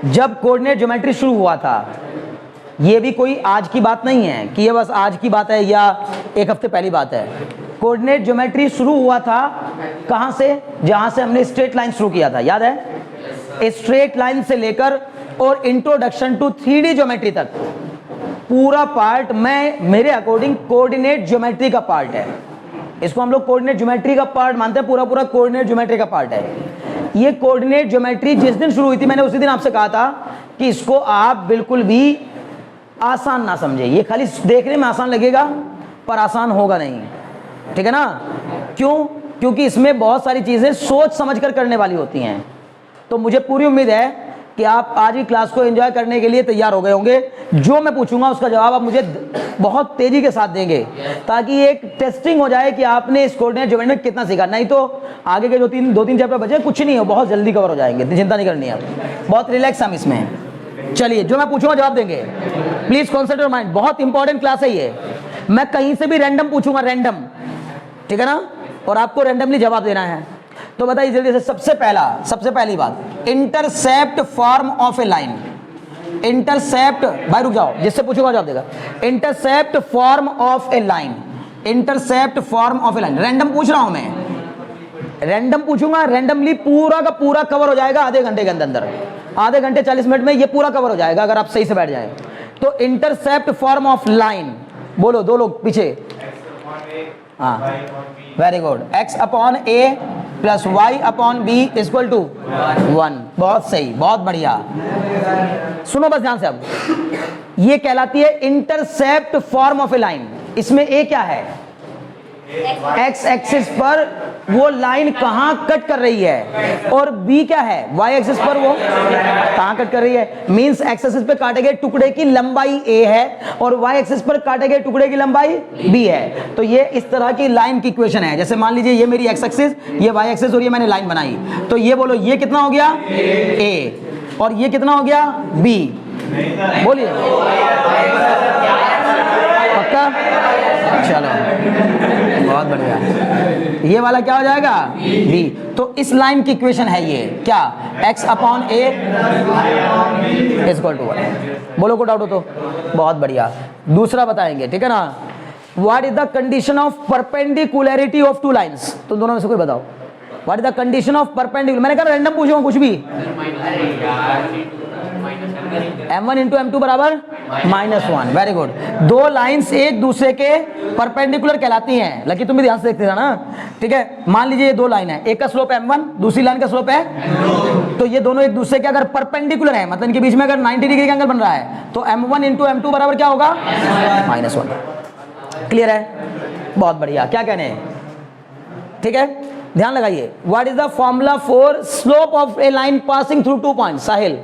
जब coordinate geometry शुरू हुआ था, ये भी कोई आज की बात नहीं है कि ये बस आज की बात है या एक हफ्ते पहली बात है। कोऑर्डिनेट ज्योमेट्री शुरू हुआ था कहाँ से? जहाँ से हमने स्ट्रेट लाइन शुरू किया था, याद है? स्ट्रेट लाइन से लेकर और इंट्रोडक्शन टू 3D ज्योमेट्री तक पूरा पार्ट मेरे अकॉर्डिंग कोऑर्डिनेट ज्योमेट्री का पार्ट है। इसको हम लोग कोऑर्डिनेट ज्योमेट्री का पार्ट मानते हैं, पूरा पूरा कोऑर्डिनेट ज्योमेट्री का पार्ट है। ये कोऑर्डिनेट ज्योमेट्री जिस दिन शुरू हुई थी, मैंने उसी दिन आपसे कहा था कि इसको आप बिल्कुल भी आसान ना समझे। ये खाली देखने में आसान लगेगा पर आसान होगा नहीं, ठीक है ना? क्यों? क्योंकि इसमें बहुत सारी चीजें सोच समझ कर करने वाली होती हैं। तो मुझे पूरी उम्मीद है कि आप आज की क्लास को एंजॉय करने के लिए तैयार हो गए होंगे। जो मैं पूछूंगा उसका जवाब आप मुझे बहुत तेजी के साथ देंगे, ताकि एक टेस्टिंग हो जाए कि आपने इस कोऑर्डिनेट ज्योमेट्री में कितना सीखा। नहीं तो आगे के जो दो तीन चैप्टर बचे कुछ नहीं हो, बहुत जल्दी कवर हो जाएंगे, चिंता नहीं करनी है, बहुत रिलैक्स हम इसमें। चलिए, जो मैं पूछूंगा जवाब देंगे। प्लीज कॉन्सेंट्रेट माइंड, बहुत इंपॉर्टेंट क्लास है ये। मैं कहीं से भी रैंडम पूछूंगा, रैंडम, ठीक है ना? और आपको रैंडमली जवाब देना है। तो बताइए जल्दी से, सबसे पहली बात, intercept form of a line. Intercept, भाई रुक जाओ, जिससे पूछूंगा जवाब देगा। Intercept form of a line, intercept form of a line. Random पूछ रहा हूं मैं, रैंडम पूछूंगा, रैंडमली पूरा का पूरा कवर हो जाएगा आधे घंटे के अंदर। आधे घंटे 40 मिनट में ये पूरा कवर हो जाएगा अगर आप सही से बैठ जाए तो। इंटरसेप्ट फॉर्म ऑफ लाइन, बोलो दो लोग पीछे। हाँ, very good. x upon a plus y upon b equal to 1। बहुत सही, बहुत बढ़िया। सुनो बस ध्यान से, अब ये कहलाती है intercept form of a line. इसमें a क्या है? x एक्सिस पर वो लाइन कहां कट कर रही है, और b क्या है? y एक्सिस पर वो कहां कट कर रही है। मींस x एक्सिस पे काटे गए टुकड़े की लंबाई a है और y एक्सिस पर काटे गए टुकड़े की लंबाई b है। तो ये इस तरह की लाइन की इक्वेशन है। जैसे मान लीजिए ये मेरी x एक्सिस, ये y एक्सिस और ये मैंने लाइन बनाई, तो ये बोलो ये कितना हो गया? a, और ये कितना हो गया? b। बोलिए पक्का? चलो बहुत बढ़िया। ये वाला क्या हो जाएगा? b। तो इस लाइन की इक्वेशन है ये क्या? x upon a equal to 1। बोलो को डाउट हो तो? बहुत बढ़िया। दूसरा बताएंगे, ठीक है ना? What is the condition of perpendicularity of two lines? तुम दोनों में से कोई बताओ, what is the condition of perpendicular? मैंने कहा रैंडम पूछूंगा कुछ भी। m1 इंटू m2 बराबर -1। Very good. दो लाइंस एक दूसरे के परपेंडिकुलर कहलाती हैं। लकी तुम भी ध्यान से देखते थे ना, ठीक है? मान लीजिए ये दो लाइन है, एक का स्लोप m1, दूसरी लाइन का स्लोप है, तो ये दोनों एक दूसरे के अगर परपेंडिकुलर है, मतलब इनके बीच में अगर 90 डिग्री का एंगल बन रहा है, तो m1 इंटू m2 बराबर क्या होगा? -1। क्लियर है? बहुत बढ़िया। क्या कहने हैं, ठीक है? ध्यान लगाइए। What is the formula for slope of a line passing through 2 point? Sahil,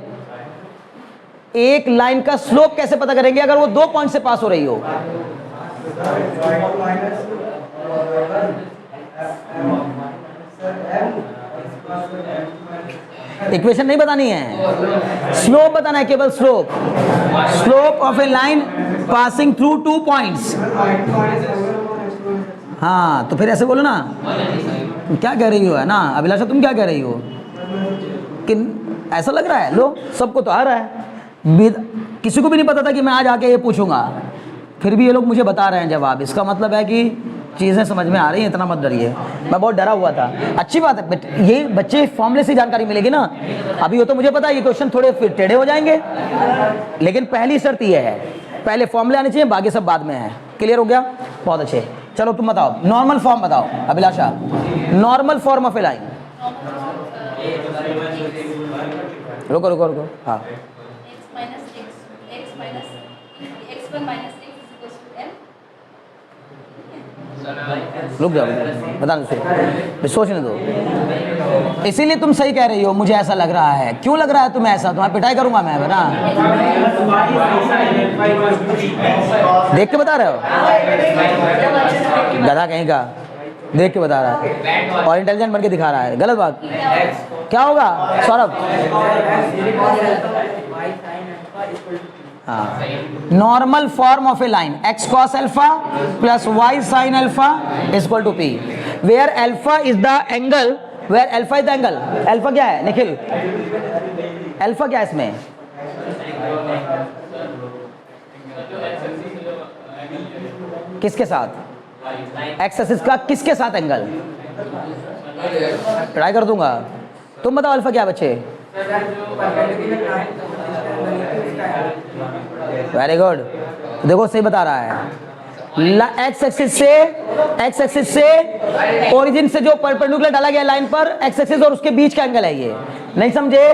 एक लाइन का स्लोप कैसे पता करेंगे अगर वो 2 पॉइंट से पास हो रही हो? इक्वेशन नहीं बतानी है, स्लोप बताना है, केवल slope. Slope of a line passing through 2 points. हाँ, तो फिर ऐसे बोलो ना। तुम क्या कह रही हो, है ना अभिलाषा? तुम क्या कह रही हो कि ऐसा लग रहा है? लो, सबको तो आ रहा है। किसी को भी नहीं पता था कि मैं आज आके ये पूछूंगा, फिर भी ये लोग मुझे बता रहे हैं जवाब। इसका मतलब है कि चीज़ें समझ में आ रही हैं। इतना मत डरिए, मैं बहुत डरा हुआ था। अच्छी बात है, ये बच्चे फॉर्मूले से जानकारी मिलेगी ना। अभी हो तो मुझे पता है ये क्वेश्चन थोड़े फिर टेढ़े हो जाएंगे, लेकिन पहली शर्त ये है, पहले फॉर्मूले आने चाहिए, बाकी सब बाद में है। क्लियर हो गया? बहुत अच्छे। चलो तुम बताओ, नॉर्मल फॉर्म बताओ Abhilasha, normal form of a line. रुको रुको रुको, हाँ। रुक जाओ, बता दो, सोचने दो। इसीलिए तुम सही कह रही हो, मुझे ऐसा लग रहा है। क्यों लग रहा है तुम्हें ऐसा? तुम्हारी पिटाई करूंगा मैं, ना देख के बता रहे हो? गधा कहीं का, देख के बता रहा है और इंटेलिजेंट बन के दिखा रहा है। गलत बात। क्या होगा Saurabh? Normal form of a line x cos alpha plus y sin alpha equal to p, where alpha is the angle, where alpha is the angle. Alpha क्या है निखिल? अल्फा क्या है इसमें? किसके साथ? एक्स एक्सिस का किसके साथ एंगल? ट्राई कर दूंगा, तुम बताओ अल्फा क्या बच्चे? वेरी गुड, देखो सही बता रहा है। एक्स एक्सिस से ओरिजिन से जो परपेंडिकुलर डाला गया लाइन पर, एक्स एक्सिस और उसके बीच का एंगल है ये। नहीं समझे?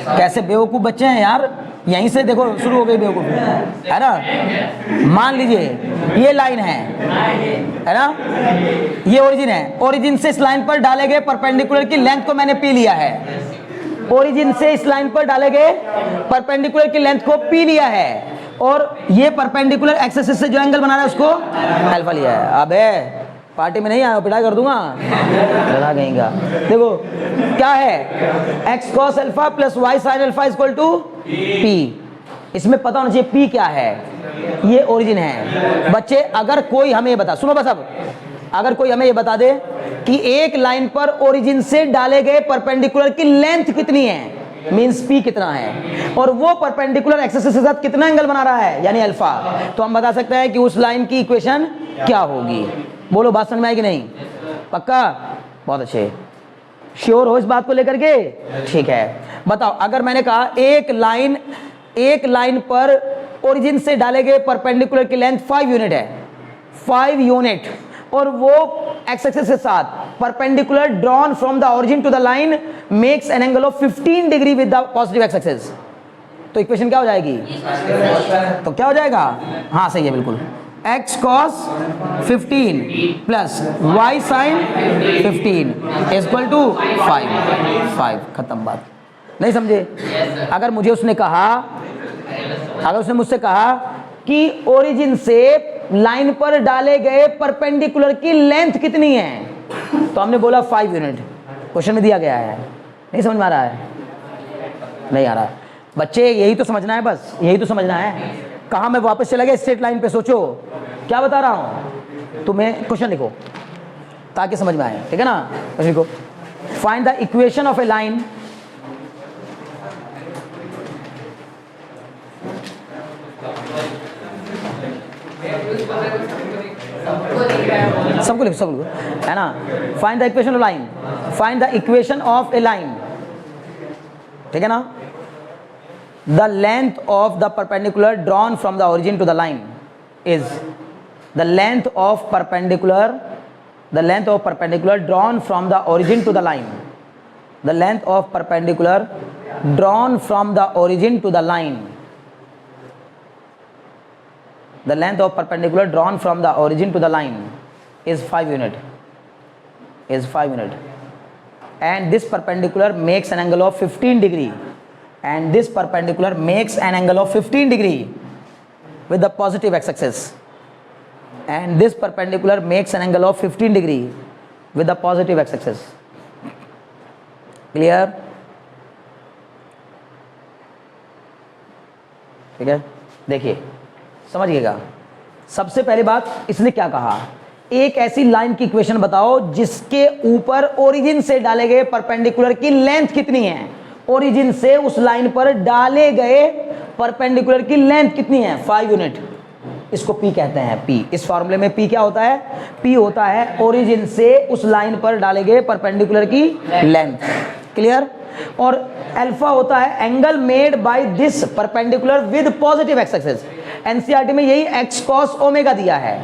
कैसे बेवकूफ बच्चे हैं यार, यहीं से देखो शुरू हो गई बेवकूफ, है ना। मान लीजिए ये लाइन है ना, ये ओरिजिन है, ओरिजिन से इस लाइन पर डाले गए परपेंडिकुलर की लेंथ को मैंने पी लिया है, ओरिजिन से इस लाइन पर डाले गए परपेंडिकुलर की लेंथ को पी लिया है, और ये परपेंडिकुलर एक्स एक्सिस से जो एंगल बना रहा है उसको अल्फा लिया है। अबे पार्टी में नहीं आया, पिटाई कर दूंगा, लगा गईगा। देखो क्या है, x cos alpha plus y sine alpha equal to p. इसमें पता होना चाहिए पी क्या है, ये ओरिजिन है। बच्चे अगर कोई हमें ये बता, सुनो बस, अब अगर कोई हमें ये बता दे कि एक लाइन पर ओरिजिन से डाले गए परपेंडिकुलर की लेंथ कितनी है, मींस पी कितना है, और वो परपेंडिकुलर एक्स एक्सिस के साथ कितना एंगल बना रहा है यानी अल्फा, तो हम बता सकते हैं कि उस लाइन की इक्वेशन क्या होगी। बोलो बात समझ में आई कि नहीं? पक्का? बहुत अच्छे, श्योर हो इस बात को लेकर के? ठीक है, बताओ अगर मैंने कहा एक लाइन पर ओरिजिन से डाले गए परपेंडिकुलर की लेंथ 5 यूनिट है, 5 यूनिट, और वो एक्स एक्सिस के साथ perpendicular drawn from the origin to the line makes an angle of 15 degree with the positive x axis, तो इक्वेशन क्या हो जाएगी? तो क्या हो जाएगा? हाँ सही है बिल्कुल, x cos 15 plus y sin 15 equal to 5। खत्म बात। नहीं समझे? अगर उसने मुझसे कहा कि ओरिजिन से लाइन पर डाले गए परपेंडिकुलर की लेंथ कितनी है, तो हमने बोला 5 यूनिट, क्वेश्चन में दिया गया है। नहीं समझ में आ रहा है? नहीं आ रहा बच्चे, यही तो समझना है, बस यही तो समझना है। कहाँ मैं वापस चला गया स्ट्रेट लाइन पे, सोचो क्या बता रहा हूं। तुम्हें क्वेश्चन लिखो ताकि समझ में आए, ठीक है ना? क्वेश्चन लिखो, find the equation of a line सबको लिखो है ना। Find the equation of line, find the equation of a line, ठीक है ना। The length of the perpendicular drawn from the origin to the line is the length of perpendicular drawn from the origin to the line. The length of perpendicular drawn from the origin to the line. The length of perpendicular drawn from the origin to the line is 5 unit. And this perpendicular makes an angle of 15 degree. And this perpendicular makes an angle of 15 degree with the positive x-axis. And this perpendicular makes an angle of 15 degree with the positive x-axis. Clear? ठीक है, देखिए समझिएगा। सबसे पहली बात इसने क्या कहा, एक ऐसी लाइन की इक्वेशन बताओ जिसके ऊपर ओरिजिन से डाले गए परपेंडिकुलर की लेंथ कितनी है, ओरिजिन से उस लाइन पर डाले गए परपेंडिकुलर की लेंथ कितनी है, 5 यूनिट। इसको पी कहते हैं, पी। इस फॉर्मूले में पी क्या होता है? पी होता है ओरिजिन से उस लाइन पर डाले गए परपेंडिकुलर की लेंथ। क्लियर? और अल्फा होता है angle made by this perpendicular with positive x axis. NCERT में यही एक्स कॉस ओमेगा दिया है,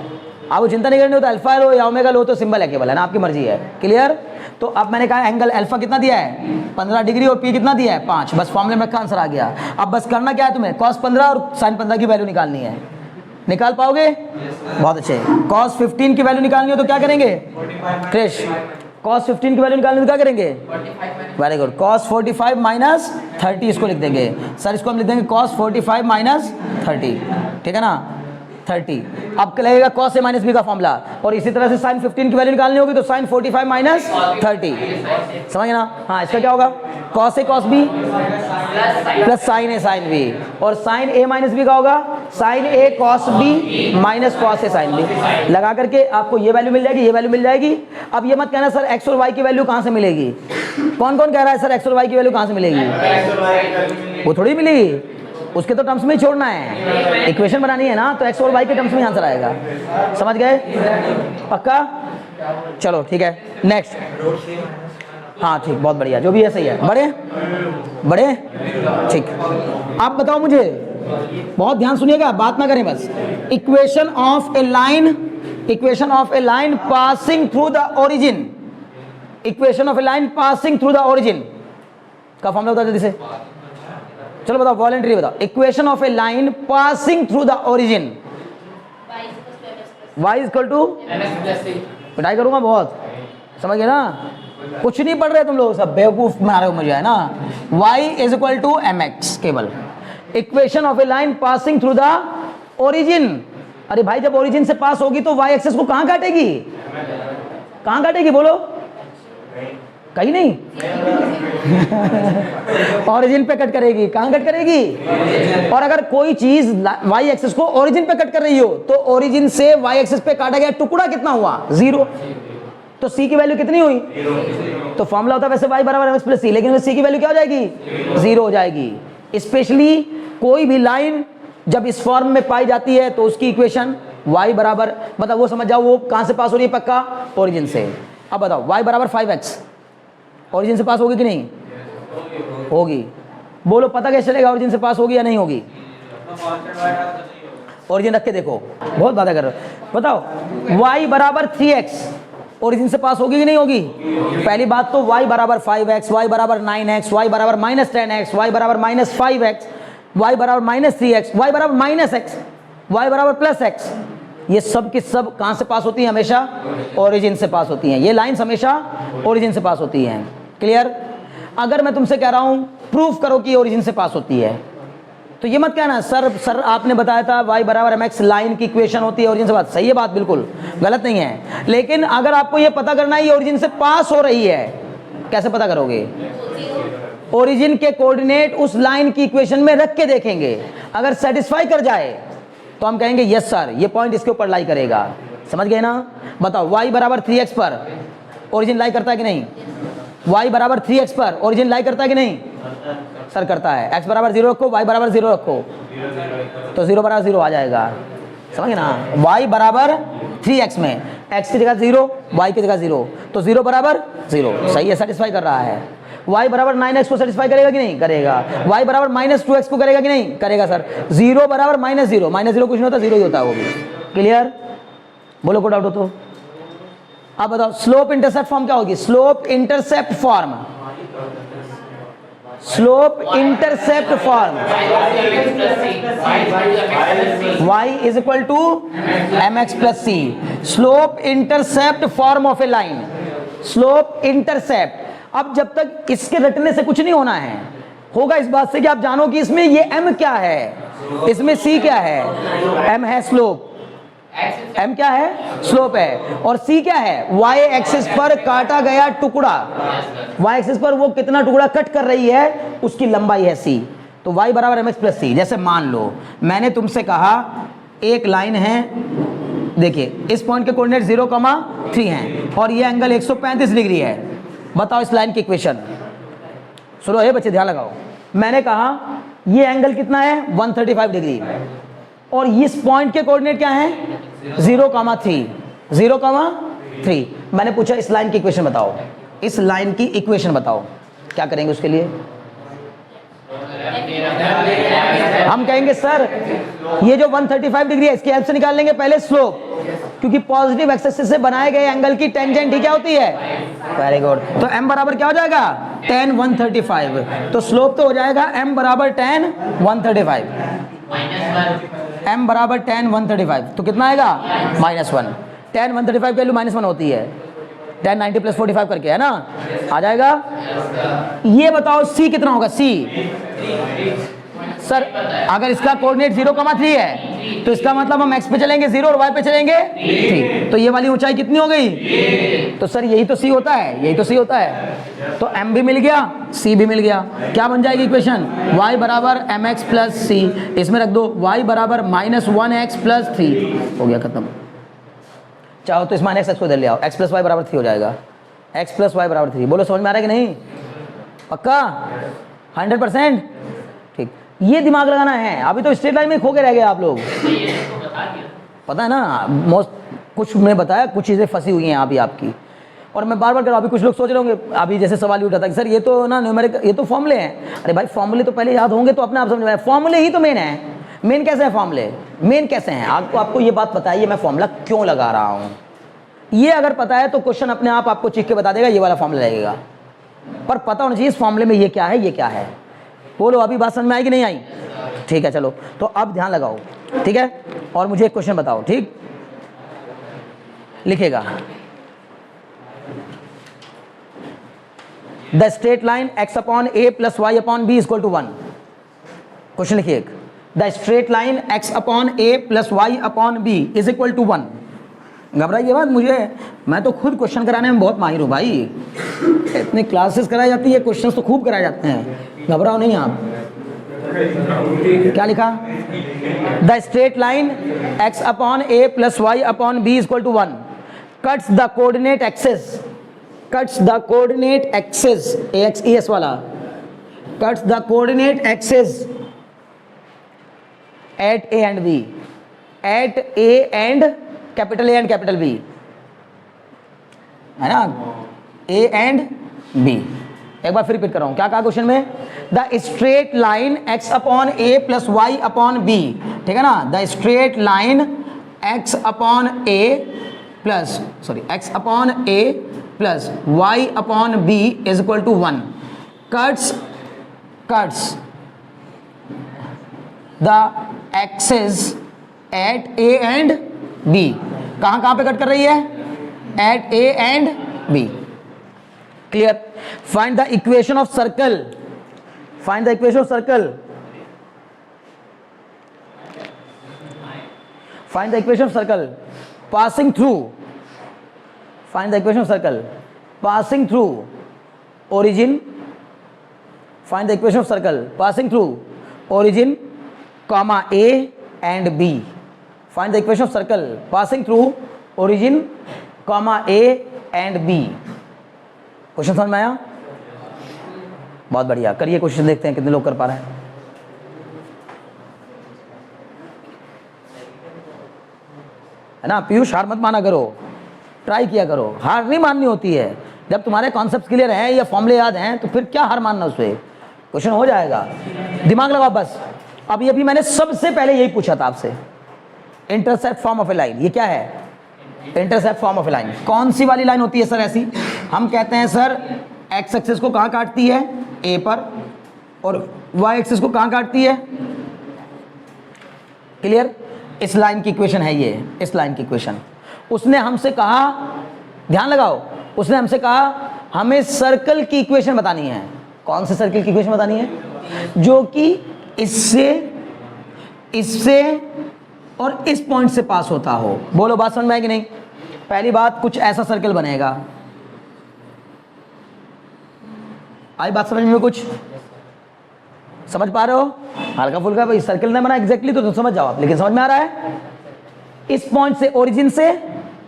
आपको चिंता नहीं करनी हो, तो अल्फा लो या ओमेगा लो, तो सिंबल है केवल, है ना, आपकी मर्जी है। क्लियर? तो अब मैंने कहा एंगल अल्फा कितना दिया है, 15 डिग्री, और पी कितना दिया है, 5। बस फॉर्मूले में आंसर आ गया। अब बस करना क्या है तुम्हें, cos 15 और sin 15 की वैल्यू निकालनी है। निकाल पाओगे? बहुत अच्छे। cos 15 की वैल्यू निकालनी हो तो क्या करेंगे क्रिश? cos 15 की वैल्यू निकालनी तो क्या करेंगे? वेरी गुड, cos 45 माइनस 30 इसको लिख देंगे। सर इसको हम लिख देंगे cos 45 माइनस 30, ठीक है ना, 30। अब लगेगा cos a माइनस बी का फॉर्मूला, और इसी तरह से sin 15 की वैल्यू निकालनी होगी तो sin 45 माइनस 30, समझ ना? हाँ, इसका क्या होगा, cos a cos b plus sin a sin b, और sin a माइनस बी का होगा sin a cos b minus cos a sin b। लगा करके आपको ये वैल्यू मिल जाएगी, ये वैल्यू मिल जाएगी। अब ये मत कहना सर x और y की वैल्यू कहाँ से मिलेगी, कौन कौन कह रहा है सर एक्स और वाई की वैल्यू कहाँ से मिलेगी? वो थोड़ी मिलेगी, उसके तो टर्म्स में ही छोड़ना है, इक्वेशन बनानी है ना, तो एक्स और वाई के टर्म्स में आंसर आएगा। समझ गए? पक्का? चलो ठीक है, नेक्स्ट। हाँ ठीक, बहुत बढ़िया, जो भी है सही है। बड़े बड़े ठीक। आप बताओ मुझे, बहुत ध्यान सुनिएगा, बात ना करें बस। Equation of a line passing through the origin, equation of a line passing through the origin का फॉर्मूला बताओ जल्दी से। चलो बताओ, वॉलंटरी बताओ। Equation of a line passing through the origin, y equal to, पिटाई करूंगा बहुत, समझ गए ना? कुछ नहीं पढ़ रहे तुम लोग, सब बेवकूफ बना रहे हो मुझे, है ना? y is equal to mx केवल। Equation of a line passing through the origin. अरे भाई, जब ओरिजिन से पास होगी तो y एक्सिस को कहां काटेगी? कहां काटेगी बोलो? कहीं नहीं। ओरिजिन पे कट करेगी। कहां कट करेगी? और अगर कोई चीज y एक्सिस को ओरिजिन पे कट कर रही हो तो ओरिजिन से y एक्सिस पे काटा गया टुकड़ा कितना हुआ? 0। तो c की वैल्यू कितनी हुई? तो फॉर्मूला होता है वैसे y बराबर mx प्लस c, लेकिन c की वैल्यू क्या हो जाएगी? 0 हो जाएगी। स्पेशली कोई भी लाइन जब इस फॉर्म में पाई जाती है तो उसकी इक्वेशन y बराबर, मतलब वो समझ जाओ वो कहां से पास हो रही है? पक्का ओरिजिन से। अब बताओ, y बराबर 5x ओरिजिन से पास होगी कि नहीं होगी? बोलो, पता कैसे चलेगा ओरिजिन से पास होगी या नहीं होगी? ओरिजिन रख के देखो, बहुत बातें कर रहे हो। बताओ, y बराबर 3x ओरिजिन से पास होगी कि नहीं होगी? पहली बात तो y बराबर 5x, y बराबर 9x, y बराबर -10x, y बराबर -5x, y बराबर -3x, y बराबर -x, y बराबर +x, ये सब की सब कहां से पास होती है? हमेशा ओरिजिन से पास होती हैं। ये लाइंस हमेशा ओरिजिन से पास होती हैं। क्लियर? अगर मैं तुमसे कह रहा हूं प्रूफ करो कि ओरिजिन से पास होती है, तो ये मत कहना सर आपने बताया था y बराबर mx लाइन की इक्वेशन होती है ओरिजिन से पास। सही है बात, बिल्कुल गलत नहीं है, लेकिन अगर आपको ये पता करना है ये ओरिजिन से पास हो रही है, कैसे पता करोगे? ओरिजिन के कोऑर्डिनेट उस लाइन की इक्वेशन में रख के देखेंगे। अगर सेटिस्फाई कर जाए तो हम कहेंगे यस सर, ये पॉइंट इसके ऊपर लाई करेगा। समझ गए ना? बताओ, y बराबर 3x पर ओरिजिन लाई करता है कि नहीं? y बराबर 3x पर ओरिजिन लाई करता है कि नहीं? सर करता है। x बराबर 0 रखो, y बराबर 0 रखो, तो 0 बराबर 0 आ जाएगा। समझ ना? y बराबर 3x में x की जगह 0, y की जगह 0, तो 0 बराबर 0। सही है, सेटिस्फाई कर रहा है। y बराबर 9x को सेटिस्फाई करेगा कि नहीं? करेगा। y बराबर -2x को करेगा कि नहीं? करेगा सर। 0 बराबर -0, -0 कुछ नहीं होता, 0 ही होता है वो भी। क्लियर? बोलो, कोई डाउट हो तो? अब बताओ, स्लोप इंटरसेप्ट फॉर्म क्या होगी? Slope intercept form, slope intercept form y is equal to mx plus c। Slope intercept form of a line, slope intercept. अब जब तक इसके रटने से कुछ नहीं होना है, होगा इस बात से कि आप जानो कि इसमें ये m क्या है, इसमें c क्या है। m है स्लोप, m क्या है? स्लोप है। और c क्या है? y एक्सिस पर काटा गया टुकड़ा, y एक्सिस पर वो कितना टुकड़ा कट कर रही है उसकी लंबाई है c। तो y बराबर mx प्लस c। जैसे मान लो मैंने तुमसे कहा एक लाइन है, देखिए इस पॉइंट के कोऑर्डिनेट 0,3 हैं और ये एंगल 135 डिग्री है। बताओ इस लाइन की इक्वेशन। सुनो हे बच्चे, ध्यान लगाओ। मैंने कहा ये एंगल कितना है? 135 डिग्री, और इस पॉइंट के कोऑर्डिनेट क्या हैं? 0,3, 0,3। मैंने पूछा इस लाइन की इक्वेशन बताओ, इस लाइन की इक्वेशन बताओ। क्या करेंगे उसके लिए? हम कहेंगे सर ये जो 135 डिग्री है इसकी हेल्प से निकाल लेंगे पहले स्लोप, क्योंकि पॉजिटिव एक्सिस से बनाए गए एंगल की टेंजेंट ही क्या होती है? Very good. तो m बराबर क्या हो जाएगा? tan 135। तो स्लोप तो हो जाएगा m बराबर tan 135, m बराबर tan 135। तो कितना आएगा? -1। tan 135 की वैल्यू -1 होती है, tan 90 प्लस 45 करके, है ना? आ जाएगा। ये बताओ c कितना होगा? c सर अगर इसका कोऑर्डिनेट 0,3 है तो इसका मतलब हम x पे चलेंगे 0 और y पे चलेंगे 3, तो ये वाली ऊंचाई कितनी हो गई? तो सर यही तो c होता है, यही तो c होता है। तो m भी मिल गया, c भी मिल गया। क्या बन जाएगी इक्वेशन? y बराबर mx प्लस c, इसमें रख दो y बराबर -1x प्लस 3। हो गया खत्म। चाहो तो इस -x को इधर ले आओ, x प्लस y बराबर 3 हो जाएगा। x प्लस वाई बराबर 3। बोलो समझ में आ रहा है कि नहीं? पक्का 100%? ठीक, ये दिमाग लगाना है। अभी तो स्ट्रेट लाइन में खो के रह गए आप लोग। पता है ना, मोस्ट कुछ मैं बताया, कुछ चीज़ें फंसी हुई हैं अभी आपकी, और मैं बार बार कर रहा हूँ। अभी कुछ लोग सोच रहे होंगे, अभी जैसे सवाल ही उठा था कि सर ये तो ना न्यूमेरिकल, ये तो फॉर्मूले हैं। अरे भाई फॉर्मूले तो पहले याद होंगे तो अपने आप समझ में आए। फॉर्मूले ही तो मेन है। मेन कैसे है फॉर्मूले? मेन कैसे हैं? आपको ये बात बताइए, मैं फॉर्मूला क्यों लगा रहा हूँ। ये अगर पता है तो क्वेश्चन अपने आप आपको चिक के बता देगा, ये वाला फॉर्मूला लगेगा। पर पता होना चाहिए इस फॉर्मूले में ये क्या है, ये क्या है। बोलो अभी बात समझ में आई कि नहीं आई? ठीक है, चलो तो अब ध्यान लगाओ, ठीक है। और मुझे एक क्वेश्चन बताओ, ठीक, लिखेगा the straight line x upon a plus Y upon B equal to 1। Question लिखिए, the straight line x upon a plus Y upon B is equal to 1। घबराइए मत, मैं तो खुद क्वेश्चन कराने में बहुत माहिर हूँ भाई। इतनी क्लासेस कराई जाती है, क्वेश्चंस तो खूब कराए जाते हैं, घबराओ नहीं आप। क्या लिखा? The straight line x upon a plus Y upon B equal to 1 cuts the coordinate axis, cuts the coordinate axis ax es वाला, cuts the coordinate axis at a and b, at a and capital A and capital B, है ना, A and B। एक बार फिर repeat कर रहा हूं, क्या कहा क्वेश्चन में? The straight line x upon a plus Y upon b, ठीक है ना, the straight line x upon a plus x upon a plus y upon b is equal to 1 cuts the axis at a and b। कहां पे कट कर रही है? At a and b। Clear? Find the equation of circle, find the equation of circle, find the equation of circle passing through, find the equation of circle passing through origin, find the equation of circle passing through origin comma a and b, find the equation of circle passing through origin comma a and b। Question समझ में आया? बहुत बढ़िया, करिए question, देखते हैं कितने लोग कर पा रहे हैं। है ना पीयूष, हार मत माना करो, ट्राई किया करो, हार नहीं माननी होती है। जब तुम्हारे कॉन्सेप्ट क्लियर हैं या फॉर्मूले याद हैं तो फिर क्या हार मानना, उससे क्वेश्चन हो जाएगा। दिमाग लगाओ बस। अभी मैंने सबसे पहले यही पूछा था आपसे, intercept form of a line. ये क्या है? Intercept form of a line. कौन सी वाली लाइन होती है सर ऐसी? हम कहते हैं सर एक्स एक्सिस को कहाँ काटती है? ए पर, और वाई एक्सिस को कहाँ काटती है? क्लियर? इस लाइन की इक्वेशन है ये, इस लाइन की इक्वेशन। उसने हमसे कहा, ध्यान लगाओ, उसने हमसे कहा हमें सर्कल की इक्वेशन बतानी है। कौन से सर्कल की इक्वेशन बतानी है? जो कि इससे और इस पॉइंट से पास होता हो। बोलो बात समझ में आएगी नहीं? पहली बात, कुछ ऐसा सर्कल बनेगा। आई बात समझ में? कुछ समझ पा रहे हो? हल्का फुल्का भाई, सर्कल नहीं बना एग्जैक्टली तो समझ जाओ आप, लेकिन समझ में आ रहा है? इस पॉइंट से, ओरिजिन से,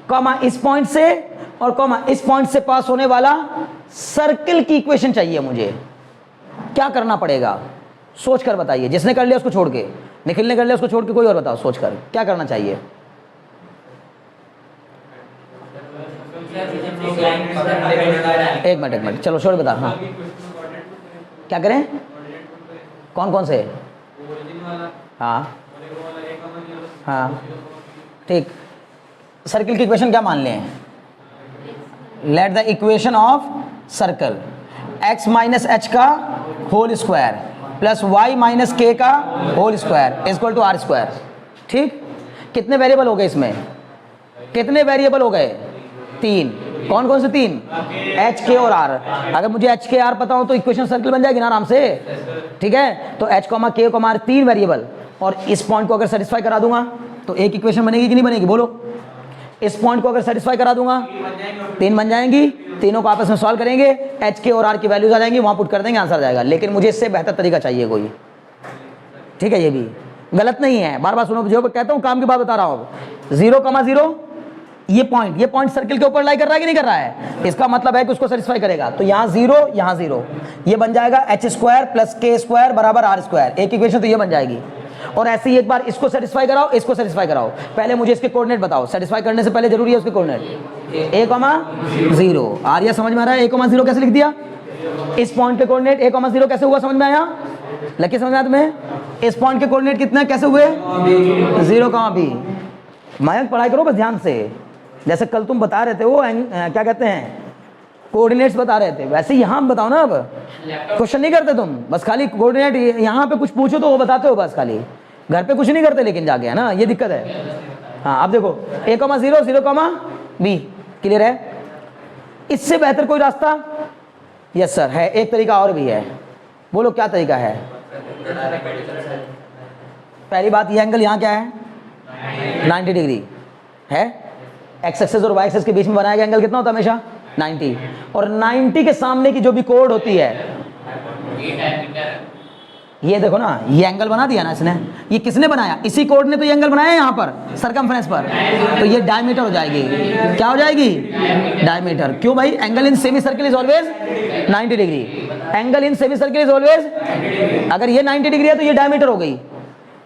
कॉमा इस पॉइंट से, और कॉमा इस पॉइंट से पास होने वाला सर्कल की इक्वेशन चाहिए मुझे। क्या करना पड़ेगा? सोच कर बताइए। जिसने कर लिया उसको छोड़ के, निखिल ने कर लिया उसको छोड़ के, कोई और बताओ सोच कर क्या करना चाहिए। एक मिनट चलो छोड़ बता। हाँ क्या करें? कौन कौन से? हाँ हाँ ठीक। सर्कल की इक्वेशन क्या मान लें? Let the equation of circle x minus H का whole square plus y minus K का whole square is equal to R square. ठीक, कितने वेरिएबल हो गए इसमें? कितने वेरिएबल हो गए? 3। कौन कौन से 3? एच के और आर। अगर मुझे एच के आर पता हो तो इक्वेशन सर्कल बन जाएगी ना आराम से। ठीक है, तो एच कॉमा के कॉमा आर 3 वेरिएबल, और इस पॉइंट को अगर सेटिस्फाई करा दूंगा तो एक इक्वेशन बनेगी कि नहीं बनेगी? बोलो। इस पॉइंट को अगर सेटिस्फाई करा दूंगा 3 बन जाएंगी, तीनों को आपस में सॉल्व करेंगे, एच के और आर की वैल्यूज आ जाएंगी, वहां पुट कर देंगे, आंसर आ जाएगा। लेकिन मुझे इससे बेहतर तरीका चाहिए कोई। ठीक है, ये भी गलत नहीं है, बार बार सुनो, जो कहता हूँ काम की बात बता रहा हूँ। 0,0 ये पॉइंट सर्किल के ऊपर लाई कर रहा है कि नहीं कर रहा है, इसका मतलब है कि उसको सेटिस्फाई करेगा। तो यहाँ 0 यहाँ 0, ये बन जाएगा h² + k² बराबर r²। एक इक्वेशन तो ये बन जाएगी। और ऐसे ही एक बार इसको सेटिस्फाई कराओ, इसको सेटिस्फाई कराओ। पहले मुझे इसके कोऑर्डिनेट बताओ, सेटिस्फाई करने से पहले जरूरी है उसके कोऑर्डिनेट। a,0 आर्या समझ में आ रहा है? a,0 कैसे लिख दिया? इस पॉइंट के कोऑर्डिनेट a,0 कैसे हुआ, समझ में आया? लकी समझ में आया तुम्हें? इस पॉइंट के कोऑर्डिनेट कितने कैसे हुए? 0,b। मयंक पढ़ाई करो बस ध्यान से, जैसे कल तुम बता रहे थे वो क्या कहते हैं कोऑर्डिनेट्स बता रहे थे, वैसे यहाँ बताओ ना। अब क्वेश्चन नहीं करते तुम, बस खाली कोऑर्डिनेट यहाँ पे कुछ पूछो तो वो बताते हो बस खाली, घर पे कुछ नहीं करते लेकिन जाके, है ना, ये दिक्कत है। हाँ अब देखो a,0 0,b क्लियर है? इससे बेहतर कोई रास्ता? यस सर है, एक तरीका और भी है। बोलो क्या तरीका है? पहली बात ये एंगल यहाँ क्या है? 90 डिग्री है। एक्स एक्सिस और वाई एक्सिस के बीच में बनाया गया एंगल कितना होता है? हमेशा 90। और 90 के सामने की जो भी कोड होती है, ये देखो ना, ये एंगल बना दिया ना इसने। ये किसने बनाया? इसी कोड ने तो ये एंगल बनाया यहाँ पर सरकमफ्रेंस पर। तो ये डायमीटर हो जाएगी। क्या हो जाएगी? डायमीटर। क्यों भाई? Angle in semi circle is always 90 degree. Angle in semi circle is always, अगर ये 90 डिग्री है तो ये डायमीटर हो गई।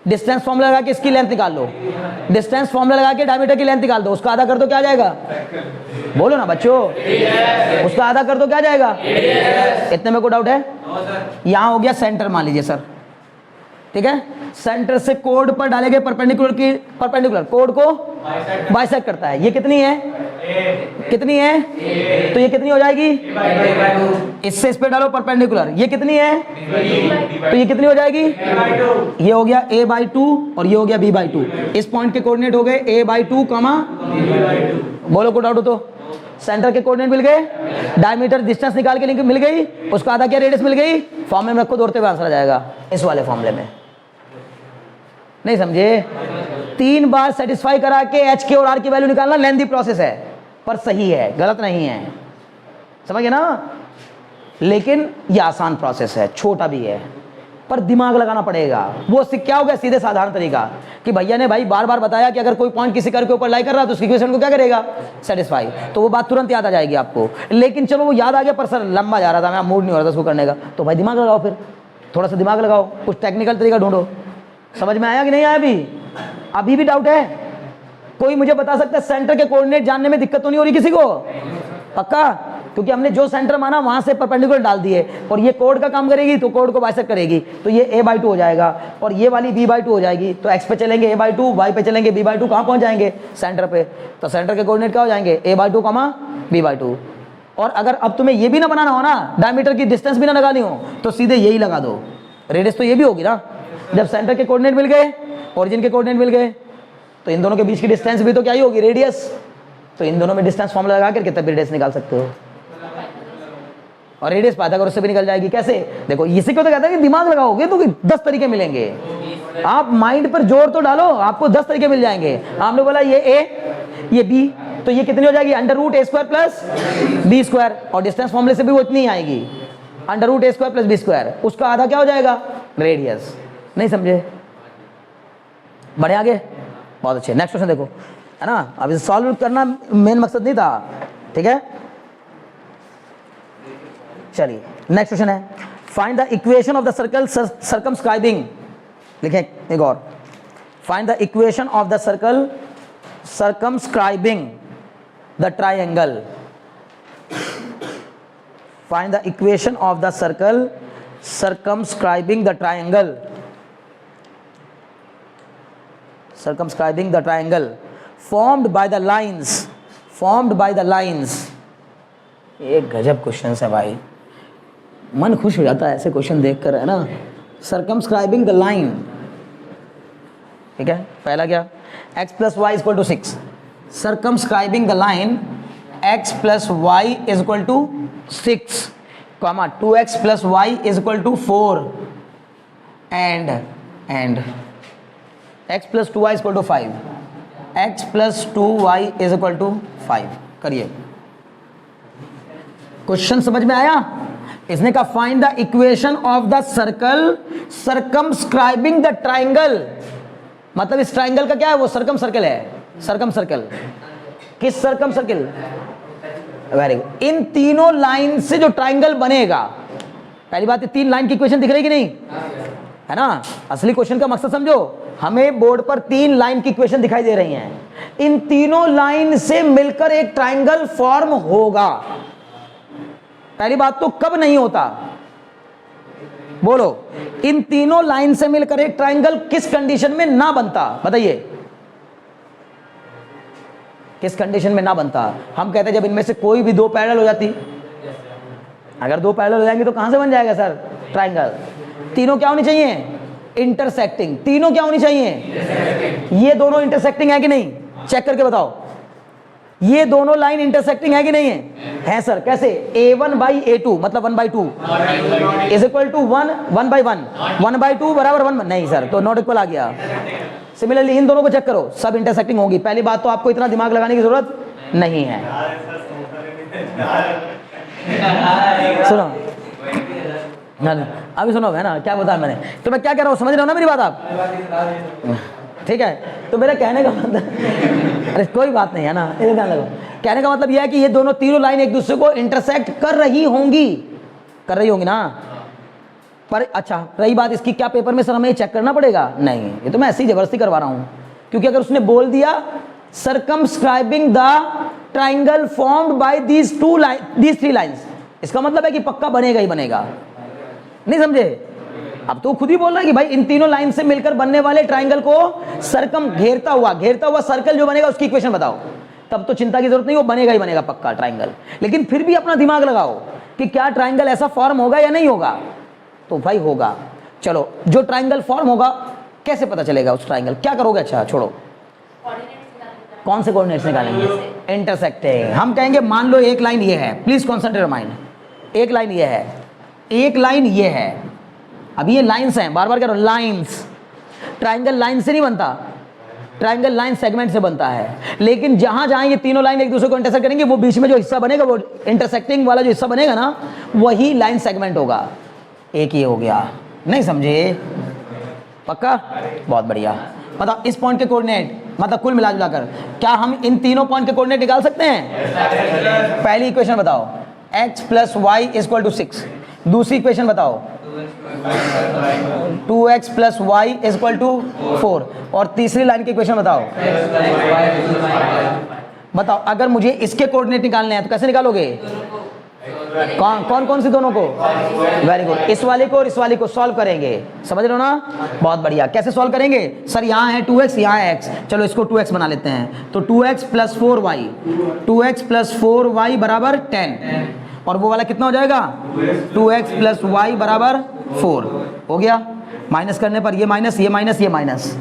डिस्टेंस फॉर्मूला लगा के इसकी लेंथ निकाल लो, डिस्टेंस फॉर्मूला लगा के डायमीटर की लेंथ निकाल दो, उसका आधा कर दो क्या आ जाएगा? बोलो ना बच्चों, उसका आधा कर दो क्या आ जाएगा? इतने में कोई डाउट है? यहां हो गया सेंटर मान लीजिए सर, ठीक है। सेंटर से कोड पर डाले गए परपेंडिकुलर कोड को बाइसेक्ट करता है। ये कितनी है? कितनी है? तो ये कितनी हो जाएगी? इससे इस पे डालो परपेंडिकुलर, ये कितनी है? तो ये कितनी हो जाएगी? ये हो गया a/2 और ये हो गया b/2। इस पॉइंट के कोऑर्डिनेट हो गए a/2, बोलो को डाउट हो तो? सेंटर के कोऑर्डिनेट मिल गए, डायमीटर डिस्टेंस निकाल के मिल गई, उसका आधा क्या रेडियस मिल गई। फॉर्मूले में रखो, दौड़ते हुए आंसर आ जाएगा इस वाले फॉर्मूले में। नहीं समझे? 3 बार सेटिस्फाई करा के एच के और आर की वैल्यू निकालना लेंथी प्रोसेस है, पर सही है, गलत नहीं है, समझ गए ना? लेकिन ये आसान प्रोसेस है, छोटा भी है, पर दिमाग लगाना पड़ेगा। वो क्या हो गया? सीधे साधारण तरीका कि भैया ने भाई बार बार बताया कि अगर कोई पॉइंट किसी कर्व के ऊपर लाई कर रहा है तो उसकी इक्वेशन को क्या करेगा? सेटिस्फाई। तो वो बात तुरंत याद आ जाएगी आपको। लेकिन चलो वो याद आ गया, पर सर लंबा जा रहा था, मेरा मूड नहीं हो रहा था उसको करने का। तो भाई दिमाग लगाओ, फिर थोड़ा सा दिमाग लगाओ, कुछ टेक्निकल तरीका ढूंढो। समझ में आया कि नहीं आया? अभी भी डाउट है? कोई मुझे बता सकता है सेंटर के कोऑर्डिनेट जानने में दिक्कत तो नहीं हो रही किसी को? पक्का? क्योंकि हमने जो सेंटर माना वहां से परपेंडिकुलर डाल दिए, और ये कोड का काम करेगी तो कोड को बाइसेक्ट करेगी, तो ये a/2 हो जाएगा और ये वाली b/2 हो जाएगी। तो x पे चलेंगे a/2, y पे चलेंगे b/2, कहां पहुंच जाएंगे? सेंटर पे। तो सेंटर के कोऑर्डिनेट क्या हो जाएंगे? a/2, b/2। और अगर अब तुम्हें ये भी ना बनाना हो ना, डायमीटर की डिस्टेंस भी ना लगानी हो, तो सीधे यही लगा दो, रेडियस तो ये भी होगी ना। जब सेंटर के कोऑर्डिनेट मिल गए, ओरिजिन के कोऑर्डिनेट मिल गए, तो इन दोनों के बीच की डिस्टेंस भी तो क्या ही होगी? रेडियस। तो इन दोनों में डिस्टेंस फॉर्मूला लगा करके तब रेडियस निकाल सकते हो, और रेडियस पाता कर उससे भी निकल जाएगी। कैसे? देखो इसी को तो कहते हैं कि दिमाग लगाओगे तो 10 तरीके मिलेंगे। आप माइंड पर जोर तो डालो, आपको 10 तरीके मिल जाएंगे। आपने बोला ये a, ये b, तो ये कितनी हो जाएगी? √a² + b², और डिस्टेंस फॉर्मूले से भी वो इतनी आएगी, √a² + b²। उसका आधा क्या हो जाएगा? रेडियस। नहीं समझे? बढ़े आगे? बहुत अच्छे। नेक्स्ट क्वेश्चन देखो, है ना। अब इसे सॉल्व करना मेन मकसद नहीं था, ठीक है। चलिए नेक्स्ट क्वेश्चन है, find the equation of the circle circumscribing. लिखें एक और, find the equation of the circle circumscribing the triangle. Find the equation of the circle circumscribing the triangle, circumscribing the triangle formed by the lines। एक गजब question है भाई, मन खुश हो जाता है ऐसे क्वेश्चन देखकर, है ना। सर्कमस्क्राइबिंग द लाइन, ठीक है। पहला क्या? x + y = 6। Circumscribing the line x + y = 6, 2x + y = 4 and x + 2y = 5, x + 2y = 5। करिए, क्वेश्चन समझ में आया? इसने कहा find the equation of the circle circumscribing the triangle, मतलब इस ट्राइंगल का क्या है? वो सर्कम सर्कल है, सर्कम सर्कल। किस सर्कम सर्किल, वेरी गुड। इन तीनों लाइन से जो ट्राइंगल बनेगा, पहली बात, ये 3 लाइन की इक्वेशन दिख रही कि नहीं, है ना। असली क्वेश्चन का मकसद समझो, हमें बोर्ड पर 3 लाइन की इक्वेशन दिखाई दे रही हैं, इन तीनों लाइन से मिलकर एक ट्राइंगल फॉर्म होगा। पहली बात तो कब नहीं होता, बोलो, इन तीनों लाइन से मिलकर एक ट्राइंगल किस कंडीशन में ना बनता, बताइए, किस कंडीशन में ना बनता। हम कहते हैं जब इनमें से कोई भी 2 पैरेलल हो जाती, अगर 2 पैरेलल हो जाएंगे तो कहां से बन जाएगा सर ट्राइंगल। तीनों क्या होनी चाहिए, इंटरसेक्टिंग। तीनों क्या होनी चाहिए, ये दोनों इंटरसेक्टिंग है कि नहीं, चेक करके बताओ, ये दोनों लाइन इंटरसेक्टिंग है कि नहीं है सर। कैसे, a1 बाई a2 मतलब 1/2 इज इक्वल टू 1/1, 1/2 बराबर 1 नहीं सर, तो नॉट इक्वल आ गया। सिमिलरली इन दोनों को चेक करो, सब इंटरसेक्टिंग होगी। पहली बात तो आपको इतना दिमाग लगाने की जरूरत नहीं है। सुनो अभी सुनो, है ना, क्या बताया मैंने, तो मैं क्या कह रहा हूँ समझ रहे हो ना मेरी बात आप, ठीक है। तो मेरा कहने का मतलब अरे कोई बात नहीं है ना, इधर ध्यान लगाओ। कहने का मतलब यह है कि ये दोनों तीनों लाइन एक दूसरे को इंटरसेक्ट कर रही होंगी ना। पर अच्छा, रही बात इसकी, क्या पेपर में सर हमें चेक करना पड़ेगा, नहीं, ये तो मैं ऐसी जबरदस्ती करवा रहा हूँ, क्योंकि अगर उसने बोल दिया circumscribing the triangle formed by these 3 lines, इसका मतलब है कि पक्का बनेगा ही बनेगा। नहीं समझे, अब तो खुद ही बोल रहा है कि भाई इन तीनों लाइन से मिलकर बनने वाले ट्राइंगल को सर्कम घेरता हुआ सर्कल जो बनेगा उसकी इक्वेशन बताओ, तब तो चिंता की जरूरत नहीं, वो बनेगा ही बनेगा पक्का ट्राइंगल। लेकिन फिर भी अपना दिमाग लगाओ कि क्या ट्राइंगल ऐसा फॉर्म होगा या नहीं होगा, तो भाई होगा। चलो, जो ट्राइंगल फॉर्म होगा कैसे पता चलेगा उस ट्राइंगल, क्या करोगे, अच्छा छोड़ो, कौन से कोऑर्डिनेट्स निकालेंगे, इंटरसेक्टिंग। हम कहेंगे मान लो एक लाइन ये है, प्लीज कॉन्सेंट्रेट माइंड, एक लाइन ये है, एक लाइन ये है, अब ये लाइंस हैं, बार बार कह रहा हूं लाइंस, ट्राइंगल लाइन से नहीं बनता, ट्राइंगल लाइन सेगमेंट से बनता है। लेकिन जहां जहां ये तीनों लाइन एक दूसरे को इंटरसेक्ट करेंगे, वो बीच में जो हिस्सा बनेगा, वो इंटरसेक्टिंग वाला जो हिस्सा बनेगा ना, वही लाइन सेगमेंट होगा। एक ये हो गया, नहीं समझे, पक्का, बहुत बढ़िया। मतलब इस पॉइंट के कोऑर्डिनेट, मतलब कुल मिला जुला कर, क्या हम इन तीनों पॉइंट के कोऑर्डिनेट निकाल सकते हैं। पहली इक्वेशन बताओ, x + y = 6। दूसरी इक्वेशन बताओ, 2x + y = 4। और तीसरी लाइन की इक्वेशन बताओ। बताओ, अगर मुझे इसके कोऑर्डिनेट निकालने हैं तो कैसे निकालोगे, कौन सी दोनों को, वेरी गुड, इस वाले को और इस वाले को सॉल्व करेंगे, समझ रहे हो ना, बहुत बढ़िया। कैसे सॉल्व करेंगे सर, यहाँ है 2x, यहाँ है x, चलो इसको 2x बना लेते हैं, तो 2x + 4y, 2x + 4y = 10, और वो वाला कितना हो जाएगा, 2x + y = 4 हो गया। माइनस करने पर ये माइनस, ये माइनस, ये माइनस।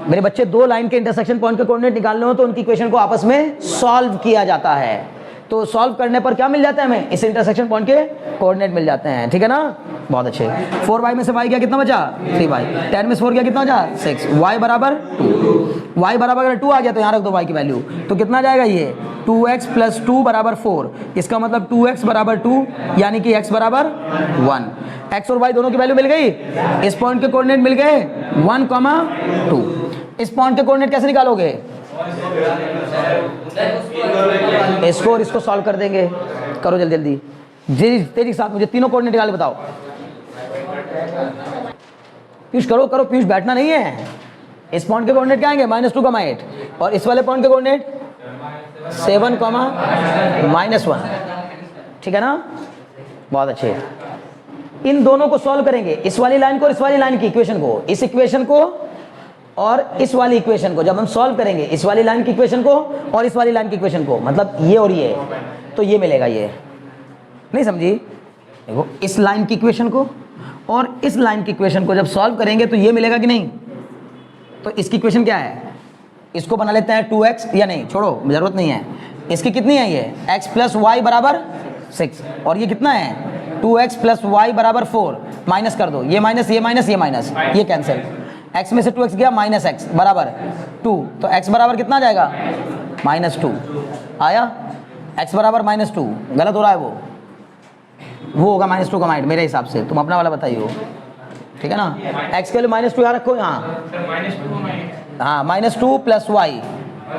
मेरे बच्चे, 2 लाइन के इंटरसेक्शन पॉइंट के कोऑर्डिनेट निकालने हो तो उनकी इक्वेशन को आपस में सॉल्व किया जाता है, तो सॉल्व करने पर क्या मिल जाता है हमें, इस इंटरसेक्शन पॉइंट के कोऑर्डिनेट मिल जाते हैं, ठीक है ना, बहुत अच्छे। 4y में से y गया कितना बचा, 3y, 10 में से 4 गया कितना बचा, 6, y बराबर 2, y बराबर अगर 2 आ गया तो यहाँ रख दो y की वैल्यू, तो कितना जाएगा ये, 2x + 2 = 4, इसका मतलब 2x = 2, यानी कि x = 1। x और y दोनों की वैल्यू मिल गई, इस पॉइंट के कोऑर्डिनेट मिल गए 1, 2। इस पॉइंट के कोऑर्डिनेट कैसे निकालोगे, इसको और इसको सॉल्व कर देंगे, करो जल्दी जल्दी, तेजी के साथ मुझे तीनों कोऑर्डिनेट निकाल बताओ। पीयूष करो करो, पीयूष बैठना नहीं है। इस पॉइंट के कोऑर्डिनेट क्या आएंगे, -2, 8, और इस वाले पॉइंट के कोऑर्डिनेट 7, -1, ठीक है ना, बहुत अच्छे। इन दोनों को सॉल्व करेंगे, इस वाली लाइन को और इस वाली लाइन की इक्वेशन को, इस इक्वेशन को और इस वाली इक्वेशन को जब हम सॉल्व करेंगे, इस वाली लाइन की इक्वेशन को और इस वाली लाइन की इक्वेशन को, मतलब ये और ये, तो ये मिलेगा, ये नहीं समझी, देखो इस लाइन की इक्वेशन को और इस लाइन की इक्वेशन को जब सॉल्व करेंगे तो ये मिलेगा कि नहीं। तो इसकी इक्वेशन क्या है, इसको बना लेते हैं 2x, या नहीं छोड़ो जरूरत नहीं है, इसकी कितनी है ये, x + y = 6, और ये कितना है 2x + y = 4, माइनस कर दो, ये माइनस, ये माइनस, ये माइनस, ये कैंसिल, x में से 2x गया, -x = 2, तो x बराबर कितना आ जाएगा, -2 आया, x बराबर -2, गलत हो रहा है वो होगा -2 का माइंड मेरे हिसाब से, तुम अपना वाला बताइए, ठीक है ना। x के लिए -2 यहाँ रखो, यहाँ हाँ, -2 + y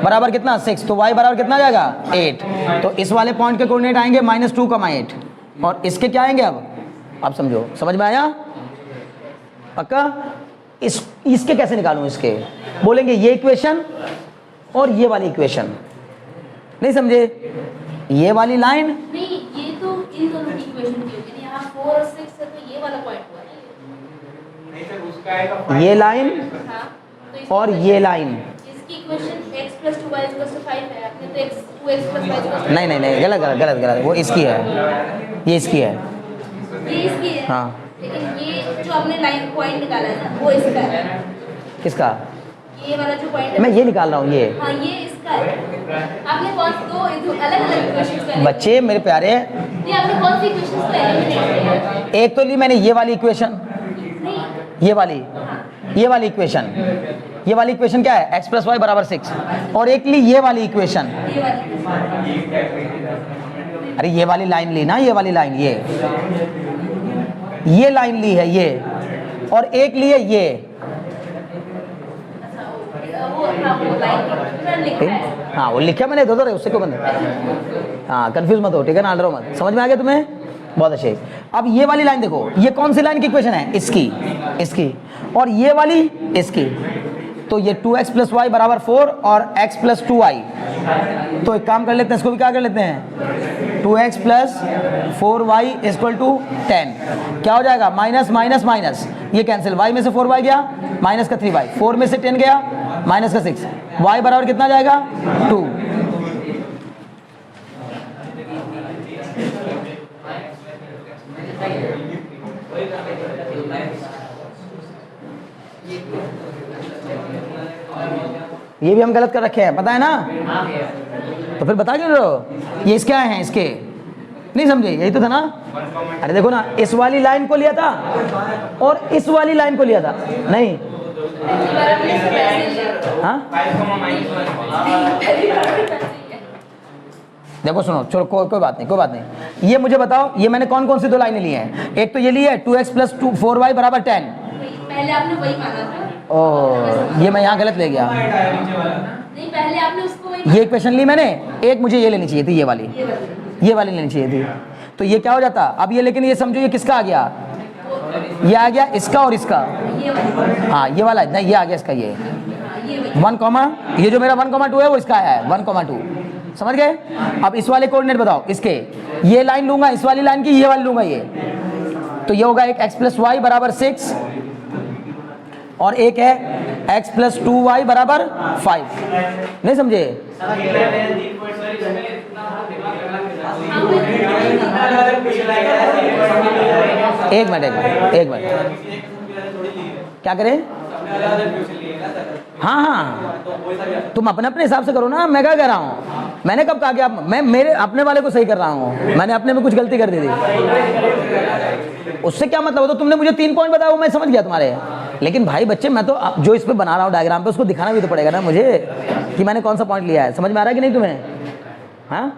बराबर कितना 6, तो y बराबर कितना आ जाएगा 8। तो इस वाले पॉइंट के कोऑर्डिनेट आएंगे -2, 8 और इसके क्या आएंगे अब समझो, समझ में आया पक्का। इसके कैसे निकालूं, इसके बोलेंगे ये इक्वेशन और ये वाली इक्वेशन, नहीं समझे, ये वाली लाइन नहीं, ये तो इन दोनों की इक्वेशन की होगी, यहाँ 4 और 6 है तो ये वाला पॉइंट हुआ ना, नहीं सर उसका आएगा ये लाइन हाँ, तो इसकी और ये लाइन, इसकी इक्वेशन x + 2y = 5 है, आपने तो 2x + y = नहीं नहीं नहीं, गलत गलत गलत गलत, वो इसकी है, ये इसकी है, ये इसकी है। हाँ। लेकिन ये जो आपने लाइन पॉइंट निकाला है ना, वो इसका है। किसका, ये वाला जो पॉइंट है, मैं ये निकाल रहा हूँ ये। हाँ ये इसका है। आपने कौन दो अलग-अलग इक्वेशंस को बच्चे मेरे प्यारे, ये आपने कौन सी इक्वेशंस को एलिमिनेट किया? एक तो ली मैंने ये वाली इक्वेशन, नहीं, ये वाली इक्वेशन, ये वाली इक्वेशन क्या है x + y = 6, और एक ली ये वाली इक्वेशन, ये वाली। अरे ये वाली लाइन ली ना, ये वाली लाइन, ये लाइन ली है ये, और एक ली है ये, वो लाइन लिखा है। हाँ वो लिखा मैंने, दो उससे क्यों बंद, हाँ कंफ्यूज मत हो, ठीक है ना, अलरो मत, समझ में आ गया तुम्हें, बहुत अच्छे। अब ये वाली लाइन देखो, ये कौन सी लाइन की इक्वेशन है, इसकी, और ये वाली इसकी, तो ये 2x + y = 4 और x + 2y, तो एक काम कर लेते हैं, इसको भी क्या कर लेते हैं, 2x + 4y = 10, क्या हो जाएगा, माइनस माइनस माइनस, ये कैंसिल, y में से 4y गया, माइनस का 3y, 4 में से 10 गया, माइनस का 6, y बराबर कितना जाएगा 2। ये भी हम गलत कर रखे हैं, पता है ना, तो फिर बता क्यों रहे हो, ये इसके आए हैं, इसके नहीं समझे, यही तो था ना। अरे देखो ना, इस वाली लाइन को लिया था और इस वाली लाइन को लिया था, नहीं हाँ देखो सुनो, छोड़ो कोई बात नहीं, ये मुझे बताओ, ये मैंने कौन कौन सी दो लाइनें ली हैं, एक तो ये ली है 2x + 4y = 10, पहले आपने वही माना था। ओह ये मैं यहाँ गलत ले गया, नहीं पहले आपने उसको वही ये इक्वेशन ली मैंने, एक मुझे ये लेनी चाहिए थी, ये वाली लेनी चाहिए थी, तो ये क्या हो जाता अब ये, लेकिन ये समझो ये किसका आ गया, ये आ गया इसका और इसका, हाँ ये वाला नहीं, ये आ गया इसका, ये 1, ये जो मेरा 1,2 है वो इसका आया है 1,2, समझ गए। अब इस वाले कोऑर्डिनेट बताओ, इसके ये लाइन लूंगा, इस वाली लाइन की ये वाली लूंगा, ये तो ये होगा एक x + y = 6 और एक है x + 2y = 5, नहीं समझे, एक मिनट क्या करें, हाँ तुम अपने हिसाब से करो ना, मैं क्या कह रहा हूँ, मैंने कब कहा कि आप, मैं मेरे अपने वाले को सही कर रहा हूँ, मैंने अपने में कुछ गलती कर दी थी, उससे क्या मतलब हो, तो तुमने मुझे 3 पॉइंट बताया, वो मैं समझ गया तुम्हारे, लेकिन भाई बच्चे मैं तो जो इस पे बना रहा हूँ डायग्राम पे, उसको दिखाना भी तो पड़ेगा ना मुझे कि मैंने कौन सा पॉइंट लिया है, समझ में आ रहा है कि नहीं तुम्हें, हाँ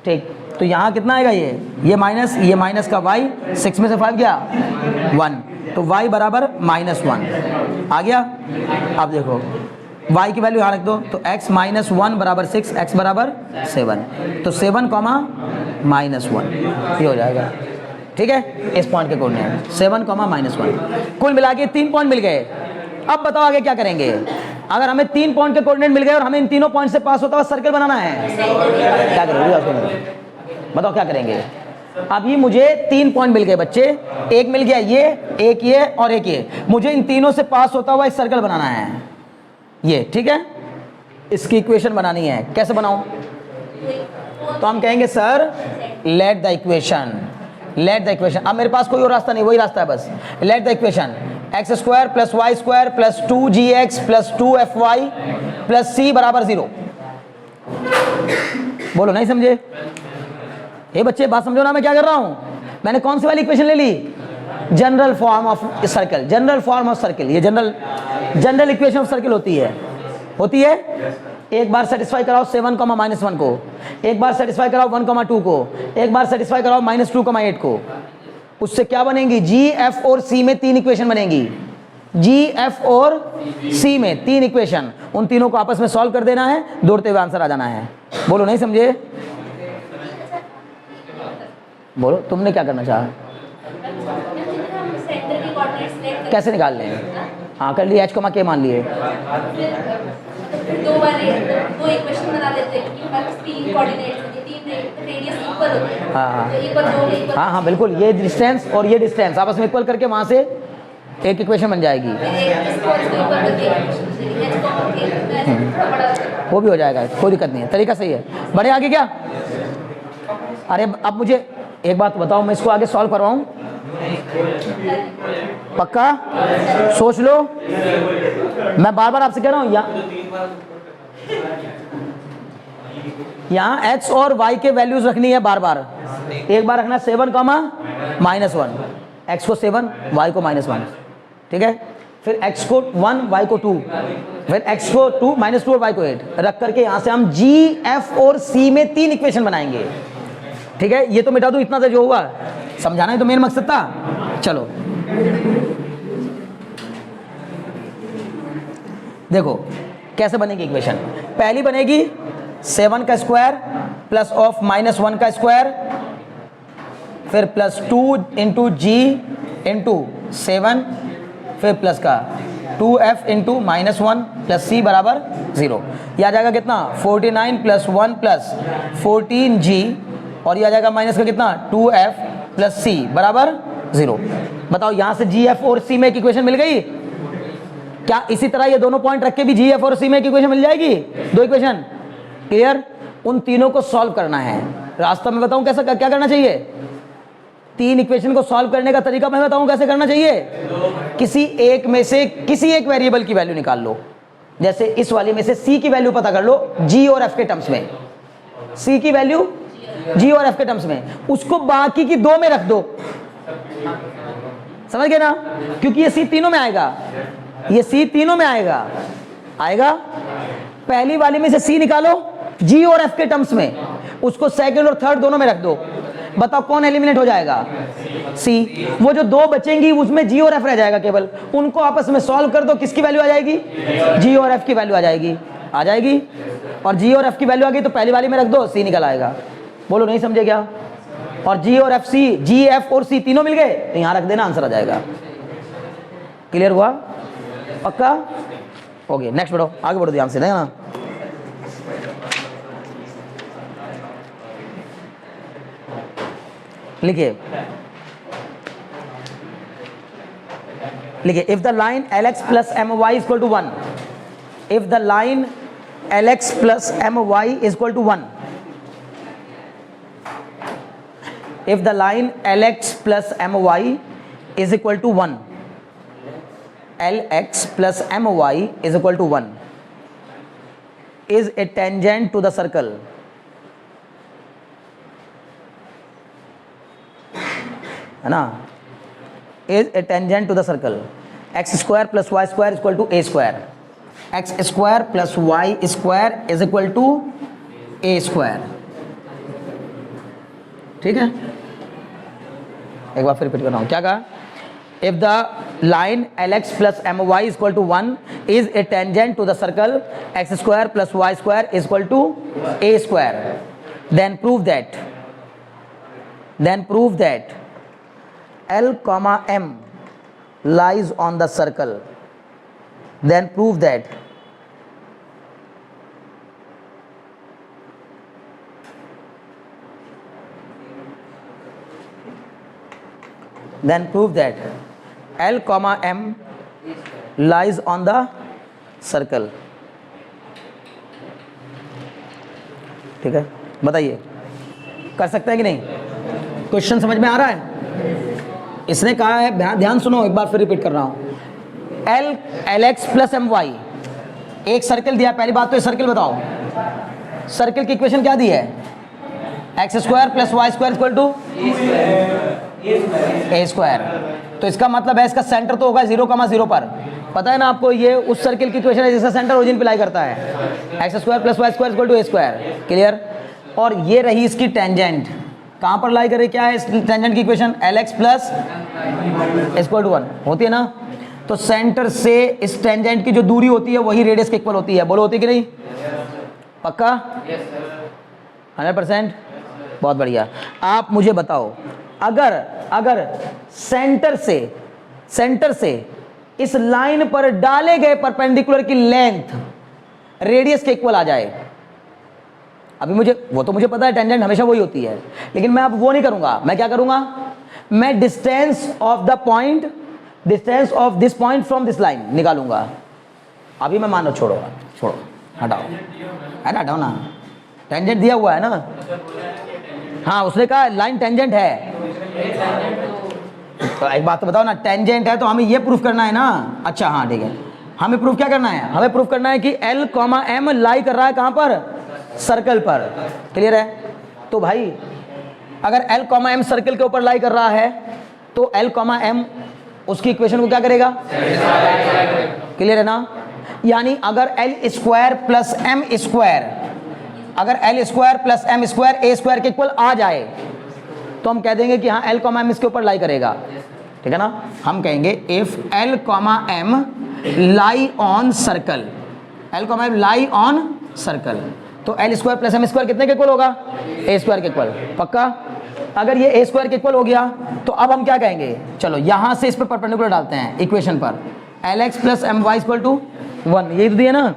ठीक। तो यहाँ कितना आएगा, ये माइनस का y, 6 में से 5 गया 1, तो y बराबर -1 आ गया। अब देखो y की वैल्यू यहाँ रख दो, तो x - 1 = 6, x = 7, तो 7, -1 ये हो जाएगा, ठीक है, इस पॉइंट के कोऑर्डिनेट 7, -1, कुल मिला के 3 पॉइंट मिल गए। अब बताओ आगे क्या करेंगे, अगर हमें 3 पॉइंट के कोऑर्डिनेट मिल गए और हमें इन तीनों पॉइंट से पास होता हुआ सर्कल बनाना है, क्या करोगे, बताओ क्या करेंगे। अभी मुझे 3 पॉइंट मिल गए बच्चे, एक मिल गया ये, एक ये और एक ये, मुझे इन तीनों से पास होता हुआ एक सर्कल बनाना है, ये ठीक है, इसकी इक्वेशन बनानी है, कैसे बनाऊं, तो हम कहेंगे सर लेट द इक्वेशन, अब मेरे पास कोई और रास्ता नहीं, वही रास्ता है बस, late the equation x² + y² + 2gx + 2fy + c = 0, बोलो नहीं समझे, ये बच्चे बात समझो ना, मैं क्या कर रहा हूं, मैंने कौन सी वाली इक्वेशन ले ली, जनरल फॉर्म ऑफ सर्कल, ये जनरल इक्वेशन ऑफ सर्कल होती है, एक बार सेटिस्फाई कराओ 7, -1 को, एक बार सेटिस्फाई कराओ 1,2 को, एक बार सेटिस्फाई कराओ -2, 8 को, उससे क्या बनेंगी, जी, एफ और सी में 3 इक्वेशन बनेंगी, जी एफ और सी में 3 इक्वेशन, उन तीनों को आपस में सॉल्व कर देना है, दौड़ते हुए आंसर आ जाना है। बोलो नहीं समझे? बोलो तुमने क्या करना चाहा? कैसे निकाल लें? हाँ कर लिए, एच कमा के मान लिए। दो इक्वेशन बना लेते हैं क्योंकि हमारे पास 3 कोऑर्डिनेट्स हैं, 3 रेडियस इक्वल होते हैं। हाँ तो एक बार दो में इक्वल, हाँ हाँ बिल्कुल, ये डिस्टेंस और ये डिस्टेंस आपस में इक्वल करके वहाँ से एक इक्वेशन बन जाएगी, फिर एक इसको इसको इक्वल करके इक्वेशन बनेगी। एच कॉमा के थोड़ा बड़ा वो भी हो जाएगा, कोई दिक्कत नहीं है, तरीका सही है। बढ़े आगे क्या? अरे अब मुझे एक बात बताओ, मैं इसको आगे सॉल्व करवाऊँ? पक्का? सोच लो, मैं बार बार आपसे कह रहा हूँ, यहाँ x और y के वैल्यूज रखनी है बार बार। एक बार रखना 7 कॉमा -1, x को 7 y को -1, ठीक है। फिर x को 1 y को 2, फिर x को 2 -2 और y को 8 रख करके यहाँ से हम g f और c में 3 इक्वेशन बनाएंगे, ठीक है। ये तो मिटा दूँ, इतना तो जो हुआ समझाना ही तो मेन मकसद था। चलो देखो कैसे बनेगी इक्वेशन। पहली बनेगी 7 का स्क्वायर प्लस ऑफ -1 का स्क्वायर, फिर प्लस 2 इंटू जी इंटू 7, फिर प्लस का 2f इंटू -1 प्लस c बराबर 0। यह आ जाएगा कितना? 49 प्लस 1 प्लस 14g, और यह आ जाएगा माइनस का कितना? 2f प्लस c बराबर 0। बताओ यहाँ से जी एफ और सी में एक इक्वेशन मिल गई क्या? इसी तरह ये दोनों पॉइंट रख के भी जी एफ और सी में एक इक्वेशन मिल जाएगी, 2 इक्वेशन। क्लियर? उन तीनों को सॉल्व करना है। रास्ता मैं बताऊं कैसा, क्या करना चाहिए? 3 इक्वेशन को सॉल्व करने का तरीका मैं बताऊं कैसे करना चाहिए। किसी एक में से किसी एक वेरिएबल की वैल्यू निकाल लो, जैसे इस वाले में से सी की वैल्यू पता कर लो जी और एफ के टर्म्स में, सी की वैल्यू जी और एफ के टर्म्स में, उसको बाकी की 2 में रख दो। समझ गए ना? क्योंकि ये सी तीनों में आएगा, ये सी तीनों में आएगा। पहली वाली में से सी निकालो जी और एफ के टर्म्स में, उसको सेकंड और थर्ड दोनों में रख दो। बताओ कौन एलिमिनेट हो जाएगा? सी। वो जो 2 बचेंगी उसमें जी और एफ रह जाएगा केवल, उनको आपस में सॉल्व कर दो, किसकी वैल्यू आ जाएगी? जी और एफ की वैल्यू आ जाएगी। और जी और एफ की वैल्यू आ गई तो पहली वाली में रख दो, सी निकल आएगा। बोलो नहीं समझे क्या? और जी और एफ सी, जी एफ और सी तीनों मिल गए तो यहां रख देना, आंसर आ जाएगा। क्लियर हुआ? पक्का? ओके नेक्स्ट बढ़ो, आगे बढ़ो ध्यान से ना। लिखिए if the line lx plus my equal to 1, if the line lx plus my equal to 1, if the line lx plus my is equal to 1, lx plus my is equal to 1 is a tangent to the circle, है ना? is a tangent to the circle, x square plus y square is equal to a square, x square plus y square is equal to a square। ठीक है, एक बार फिर repeat कर रहा हूं, क्या कहा? If the line lx plus my is equal to 1 is a tangent to the circle x square plus y square is equal to a square, then prove that l comma m lies on the circle, then prove that L comma M lies on the circle। ठीक है, बताइए कर सकते हैं कि नहीं? Question समझ में आ रहा है? इसने कहा है, ध्यान सुनो, एक बार फिर रिपीट कर रहा हूं, lx प्लस my, एक सर्कल दिया। पहली बात तो ये सर्कल बताओ, सर्कल की इक्वेशन क्या दी है? X square plus y square equal to a square. तो इसका मतलब है इसका सेंटर तो होगा 0,0 पर, पता है ना आपको? ये उस सर्कल की इक्वेशन है जिसका सेंटर ओरिजिन पे लाई करता है, x square plus y square equal to a square. Clear? और ये रही इसकी टेंजेंट, कहाँ पर लाई करे? क्या है इस टेंजेंट की equation? L x plus equal to 1 होती है ना? तो सेंटर से इस टेंजेंट की जो दूरी होती है वही रेडियस के इक्वल होती है। बोलो होती है कि नहीं? पक्का? 100%? बहुत बढ़िया। आप मुझे बताओ, अगर सेंटर से इस लाइन पर डाले गए परपेंडिकुलर की लेंथ रेडियस के इक्वल आ जाए, अभी मुझे पता है टेंजेंट हमेशा वही होती है, लेकिन मैं अब वो नहीं करूंगा। मैं क्या करूंगा? मैं distance of this point from this line निकालूंगा। अभी मैं मानो, छोड़ो हटाओ ना, टेंजेंट दिया हुआ है ना। हाँ, उसने कहा लाइन टेंजेंट है, तो एक बात तो बताओ ना, टेंजेंट है तो हमें ये प्रूफ करना है ना। अच्छा हाँ ठीक है, हमें प्रूफ क्या करना है? हमें प्रूफ करना है कि L, M लाई कर रहा है कहां पर? सर्कल पर। क्लियर है? तो भाई अगर L, M सर्कल के ऊपर लाई कर रहा है तो L, M उसकी इक्वेशन को क्या करेगा? क्लियर है ना? यानी अगर L square plus M square, अगर L square plus M square A square के इक्वल आ जाए तो हम कह देंगे कि हाँ L, M इसके ऊपर लाई करेगा। ठीक है ना? हम कहेंगे if L, M lie on circle, L, M lie on circle, तो L square plus M square कितने के इक्वल होगा? A स्क्वायर के इक्वल। पक्का? अगर ये A स्क्वायर के इक्वल हो गया तो अब हम क्या कहेंगे? चलो यहां से इस पर परपेंडिकुलर डालते हैं इक्वेशन पर, Lx plus My equal to 1, यही तो दिया ना?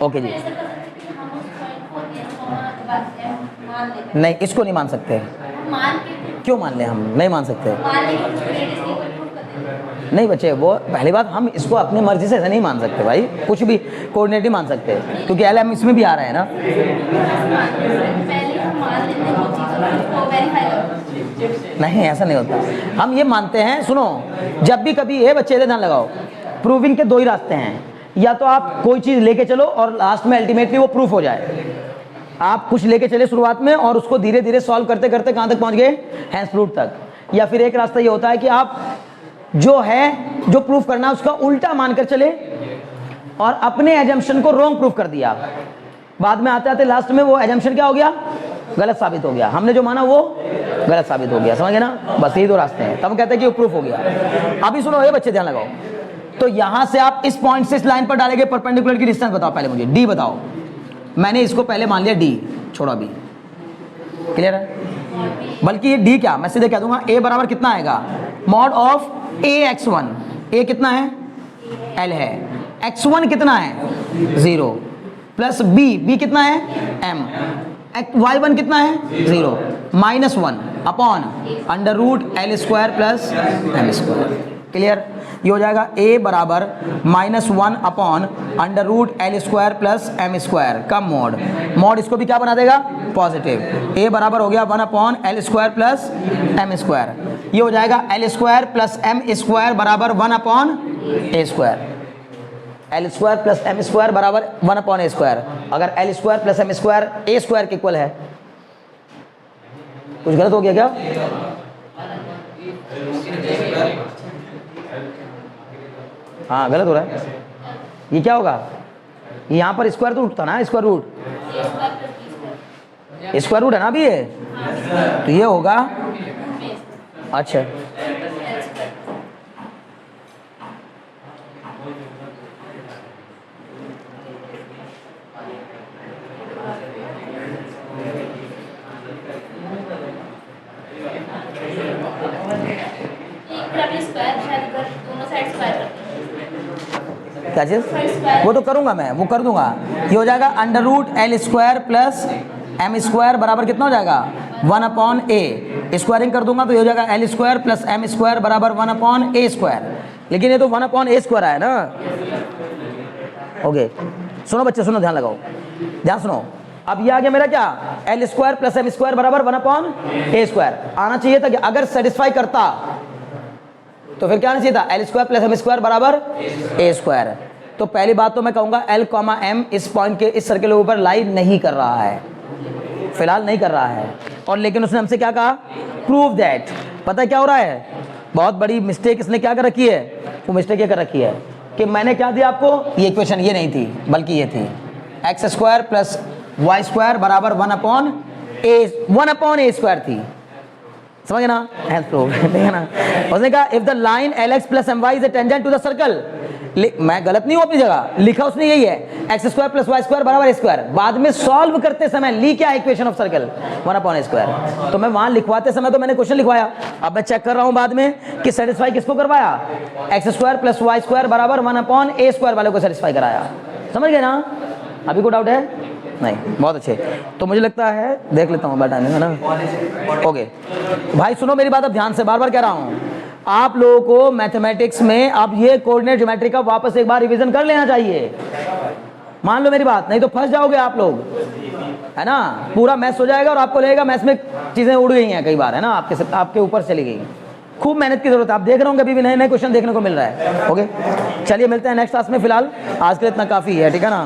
ओके जी। नहीं, इसको नहीं मान सकते। क्यों मान ले? हम नहीं मान सकते। नहीं बच्चे, वो पहली बात, हम इसको अपनी मर्जी से ऐसा नहीं मान सकते भाई, कुछ भी कोऑर्डिनेट नहीं मान सकते, क्योंकि L, M इसमें भी आ रहा है ना। नहीं, ऐसा नहीं होता। हम ये मानते हैं, सुनो, जब भी कभी ये बच्चे ध्यान लगाओ, प्रूविंग के दो ही रास्ते हैं, या तो आप कोई चीज़ लेके चलो और लास्ट में अल्टीमेटली वो प्रूफ हो जाए। आप कुछ लेके चले शुरुआत में और उसको धीरे धीरे सॉल्व करते करते कहाँ तक पहुँच गए? हैंस प्रूफ तक। या फिर एक रास्ता ये होता है कि आप जो प्रूफ करना है उसका उल्टा मानकर चले और अपने एजम्पशन को रॉन्ग प्रूफ कर दिया, बाद में आते आते लास्ट में वो एजम्पशन क्या हो गया? गलत साबित हो गया। हमने जो माना वो गलत साबित हो गया। समझ गए ना? बस यही दो रास्ते हैं, तब कहते हैं कि वो प्रूफ हो गया। अभी सुनो ये बच्चे, ध्यान लगाओ। तो यहां से आप इस पॉइंट से इस लाइन पर डालेंगे परपेंडिकुलर की डिस्टेंस बताओ पहले मुझे, डी बताओ। मैंने इसको पहले मान लिया डी, छोड़ो अभी। क्लियर है? बल्कि ये डी क्या, मैं सीधे कह दूंगा ए बराबर कितना आएगा? Mod of AX1। ए कितना है? L है। X1 कितना है? 0 प्लस B कितना है? M। Y1 कितना है? 0 -1 upon under root L square plus M square. Clear? ये हो जाएगा A बराबर -1 upon under root L square plus M square का मॉड इसको भी क्या बना देगा? पॉजिटिव। A बराबर हो गया 1 upon L square plus M square. ये हो जाएगा L square plus M square बराबर 1 upon A square. L square plus M square बराबर 1 अपॉन A स्क्वायर। अगर L square plus M square A square के इक्वल है, कुछ गलत हो गया क्या? हाँ गलत हो रहा है। ये क्या होगा? यहाँ पर स्क्वायर रूट था ना, स्क्वायर रूट है ना अभी ये, तो ये होगा। अच्छा क्या चीज़? वो तो करूंगा मैं, वो कर दूंगा। ये हो जाएगा under root L square plus M square बराबर कितना हो जाएगा? 1 अपॉन A। स्क्वायरिंग कर दूंगा तो ये हो जाएगा L square plus M square बराबर 1 अपॉन A स्क्वायर। लेकिन ये तो 1 अपॉन A स्क्वायर आया ना। ओके सुनो बच्चे, सुनो, ध्यान लगाओ, ध्यान सुनो। अब ये आ गया मेरा क्या? L square plus M square बराबर 1 अपॉन A स्क्वायर। आना चाहिए था कि अगर सेटिस्फाई करता तो फिर क्या आना चाहिए था? L square plus M square बराबर A स्क्वायर। तो पहली बात तो मैं कहूंगा L, M इस पॉइंट के इस सर्कल के ऊपर लाई नहीं कर रहा है, फिलहाल नहीं कर रहा है। और लेकिन उसने हमसे क्या कहा? Prove that. पता है क्या हो रहा है? बहुत बड़ी मिस्टेक इसने क्या कर रखी है? वो मिस्टेक ये कर रखी है कि मैंने क्या दिया आपको? ये इक्वेशन ये नहीं थी बल्कि ये थी x square plus y square बराबर 1 अपॉन ए स्क्वायर थी। समझ गए ना, हैंस प्रूव ठीक है ना। उसने कहा if the line LX plus MY is a tangent to the circle, मैं गलत नहीं हूं अपनी जगह, लिखा उसने यही है, x square plus y square बराबर स्क्वायर। बाद में सॉल्व करते समय ली क्या इक्वेशन ऑफ सर्कल 1/स्क्वायर। तो मैं वहां लिखवाते समय तो मैंने क्वेश्चन लिखवाया, अब मैं चेक कर रहा हूं बाद में कि सेटिस्फाई किसको करवाया, x square plus y square बराबर 1/a स्क्वायर वाले को सेटिस्फाई कराया। समझ गए ना, अभी कोई डाउट है नहीं, बहुत अच्छे। तो मुझे लगता है देख लेता हूँ टाइम है ना, ओके भाई सुनो मेरी बात अब ध्यान से, बार बार कह रहा हूँ आप लोगों को मैथमेटिक्स में अब ये कोऑर्डिनेट ज्योमेट्री का वापस एक बार रिवीजन कर लेना चाहिए, मान लो मेरी बात, नहीं तो फंस जाओगे आप लोग, है ना। पूरा मैथ्स हो जाएगा और आपको लगेगा मैथ्स में चीज़ें उड़ गई हैं कई बार, है ना, आपके ऊपर चली गई। खूब मेहनत की जरूरत है, आप देख रहे होंगे अभी भी नए नए क्वेश्चन देखने को मिल रहा है। ओके चलिए मिलते हैं नेक्स्ट क्लास में, फिलहाल आज के लिए इतना काफ़ी है, ठीक है ना।